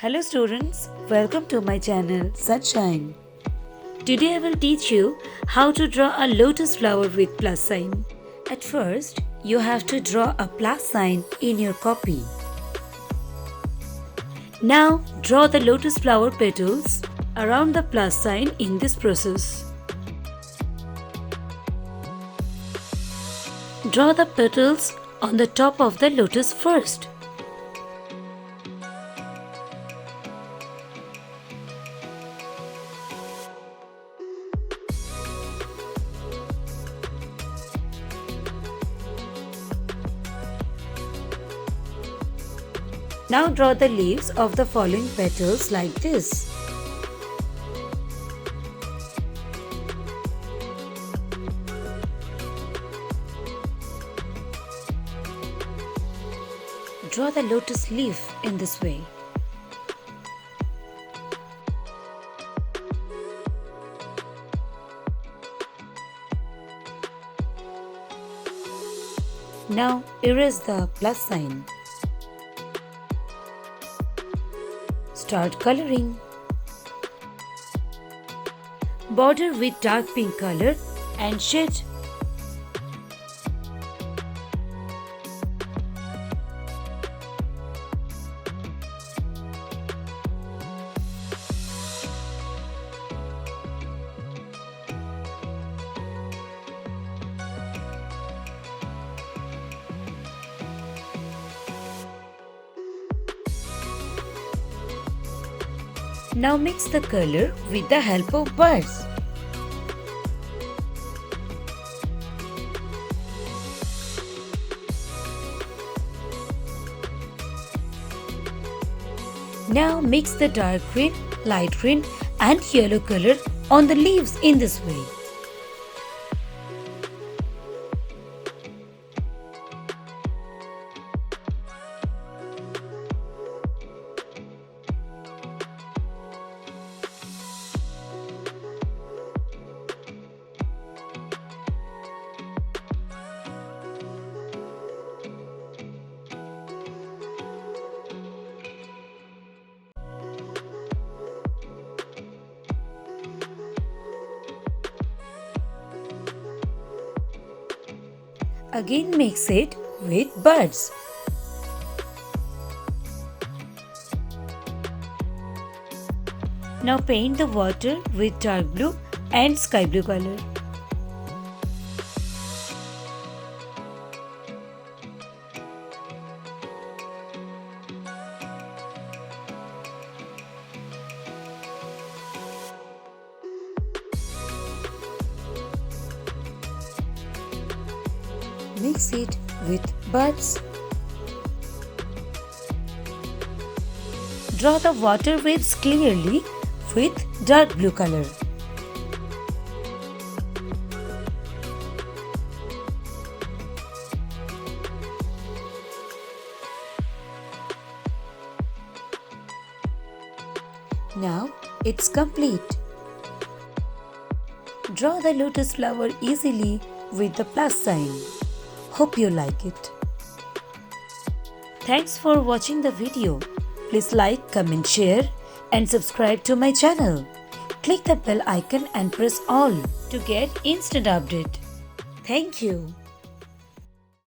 Hello students, welcome to my channel Sunshine. Today I will teach you how to draw a lotus flower with plus sign. At first, you have to draw a plus sign in your copy. Now draw the lotus flower petals around the plus sign in this process. Draw the petals on the top of the lotus first. Now draw the leaves of the following petals like this. Draw the lotus leaf in this way. Now erase the plus sign. Start coloring. Border with dark pink color and shade. Now mix the color with the help of birds. Now mix the dark green, light green and yellow color on the leaves in this way. Again mix it with birds. Now paint the water with dark blue and sky blue color. Mix it with birds. Draw the water waves clearly with dark blue color. Now it's complete. Draw the lotus flower easily with the plus sign. Hope you like it. Thanks for watching the video. Please like, comment, share and subscribe to my channel. Click the bell icon and press all to get instant update. Thank you.